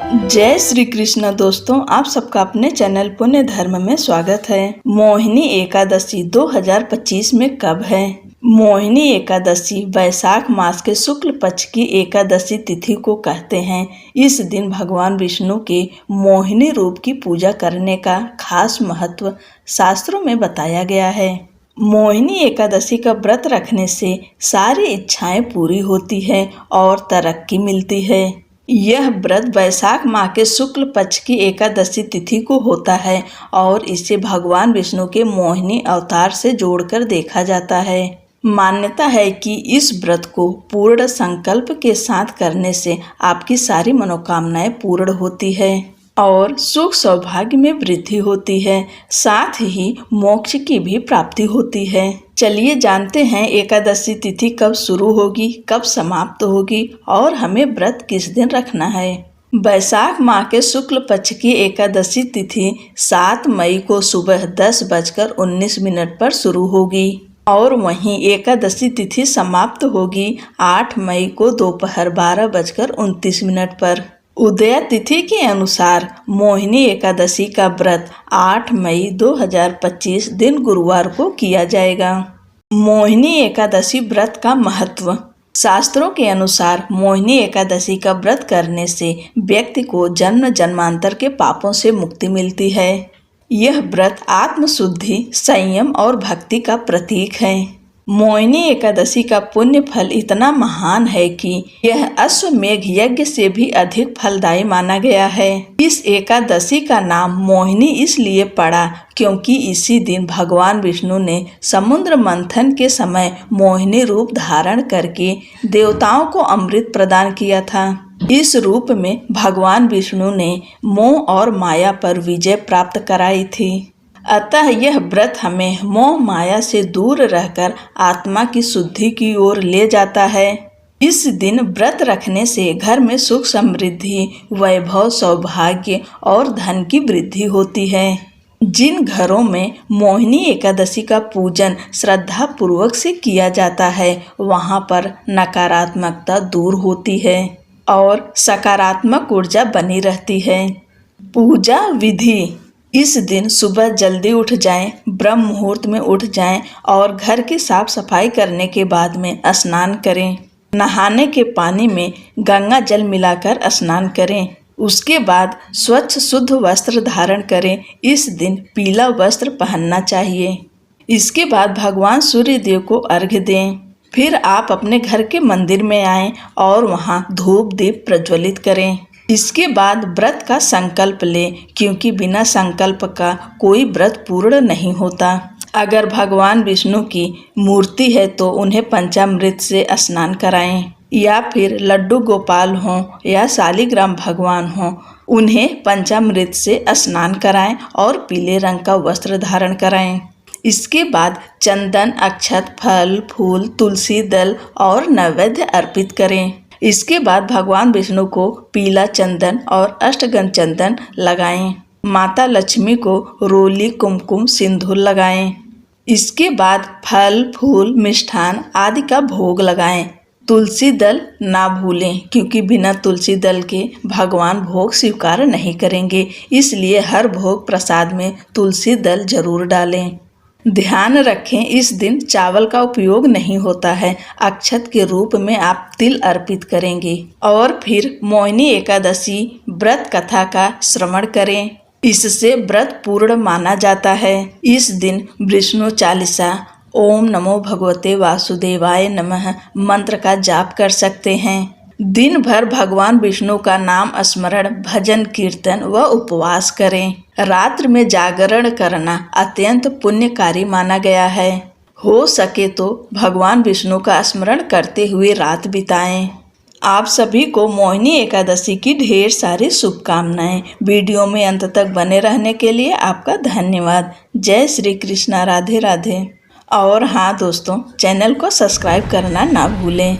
जय श्री कृष्ण दोस्तों, आप सबका अपने चैनल पुण्य धर्म में स्वागत है। मोहिनी एकादशी 2025 में कब है? मोहिनी एकादशी वैशाख मास के शुक्ल पक्ष की एकादशी तिथि को कहते हैं। इस दिन भगवान विष्णु के मोहिनी रूप की पूजा करने का खास महत्व शास्त्रों में बताया गया है। मोहिनी एकादशी का व्रत रखने से सारी इच्छाएं पूरी होती है और तरक्की मिलती है। यह व्रत वैशाख माह के शुक्ल पक्ष की एकादशी तिथि को होता है और इसे भगवान विष्णु के मोहिनी अवतार से जोड़कर देखा जाता है। मान्यता है कि इस व्रत को पूर्ण संकल्प के साथ करने से आपकी सारी मनोकामनाएं पूर्ण होती है और सुख सौभाग्य में वृद्धि होती है, साथ ही मोक्ष की भी प्राप्ति होती है। चलिए जानते हैं एकादशी तिथि कब शुरू होगी, कब समाप्त होगी और हमें व्रत किस दिन रखना है। वैशाख माह के शुक्ल पक्ष की एकादशी तिथि 7 मई को सुबह 10:19 पर शुरू होगी और वहीं एकादशी तिथि समाप्त होगी 8 मई को दोपहर 12:29 पर। उदया तिथि के अनुसार मोहिनी एकादशी का व्रत 8 मई 2025 दिन गुरुवार को किया जाएगा। मोहिनी एकादशी व्रत का महत्व। शास्त्रों के अनुसार मोहिनी एकादशी का व्रत करने से व्यक्ति को जन्म जन्मांतर के पापों से मुक्ति मिलती है। यह व्रत आत्मशुद्धि, संयम और भक्ति का प्रतीक है। मोहिनी एकादशी का पुण्य फल इतना महान है कि यह अश्वमेघ यज्ञ से भी अधिक फलदायी माना गया है। इस एकादशी का नाम मोहिनी इसलिए पड़ा क्योंकि इसी दिन भगवान विष्णु ने समुद्र मंथन के समय मोहिनी रूप धारण करके देवताओं को अमृत प्रदान किया था। इस रूप में भगवान विष्णु ने मोह और माया पर विजय प्राप्त कराई थी। अतः यह व्रत हमें मोह माया से दूर रहकर आत्मा की शुद्धि की ओर ले जाता है। इस दिन व्रत रखने से घर में सुख समृद्धि, वैभव, सौभाग्य और धन की वृद्धि होती है। जिन घरों में मोहिनी एकादशी का पूजन श्रद्धा पूर्वक से किया जाता है वहां पर नकारात्मकता दूर होती है और सकारात्मक ऊर्जा बनी रहती है। पूजा विधि। इस दिन सुबह जल्दी उठ जाएं, ब्रह्म मुहूर्त में उठ जाएं और घर की साफ सफाई करने के बाद में स्नान करें। नहाने के पानी में गंगा जल मिलाकर स्नान करें। उसके बाद स्वच्छ शुद्ध वस्त्र धारण करें। इस दिन पीला वस्त्र पहनना चाहिए। इसके बाद भगवान सूर्य देव को अर्घ्य दें। फिर आप अपने घर के मंदिर में आएं और वहां धूप दीप प्रज्वलित करें। इसके बाद व्रत का संकल्प लें क्योंकि बिना संकल्प का कोई व्रत पूर्ण नहीं होता। अगर भगवान विष्णु की मूर्ति है तो उन्हें पंचामृत से स्नान कराएं या फिर लड्डू गोपाल हों या शालिग्राम भगवान हों, उन्हें पंचामृत से स्नान कराएं और पीले रंग का वस्त्र धारण कराएं। इसके बाद चंदन, अक्षत, फल, फूल, तुलसी दल और नैवेद्य अर्पित करें। इसके बाद भगवान विष्णु को पीला चंदन और अष्टगंध चंदन लगाएं। माता लक्ष्मी को रोली, कुमकुम, सिंदूर लगाएं। इसके बाद फल, फूल, मिष्ठान आदि का भोग लगाएं। तुलसी दल ना भूलें क्योंकि बिना तुलसी दल के भगवान भोग स्वीकार नहीं करेंगे, इसलिए हर भोग प्रसाद में तुलसी दल जरूर डालें। ध्यान रखें, इस दिन चावल का उपयोग नहीं होता है। अक्षत के रूप में आप तिल अर्पित करेंगे और फिर मोहिनी एकादशी व्रत कथा का श्रवण करें। इससे व्रत पूर्ण माना जाता है। इस दिन विष्णु चालीसा, ओम नमो भगवते वासुदेवाय नमः मंत्र का जाप कर सकते हैं। दिन भर भगवान विष्णु का नाम स्मरण, भजन, कीर्तन व उपवास करें। रात्रि में जागरण करना अत्यंत पुण्यकारी माना गया है। हो सके तो भगवान विष्णु का स्मरण करते हुए रात बिताएं। आप सभी को मोहिनी एकादशी की ढेर सारी शुभकामनाएं। वीडियो में अंत तक बने रहने के लिए आपका धन्यवाद। जय श्री कृष्णा, राधे राधे। और हाँ दोस्तों, चैनल को सब्सक्राइब करना ना भूलें।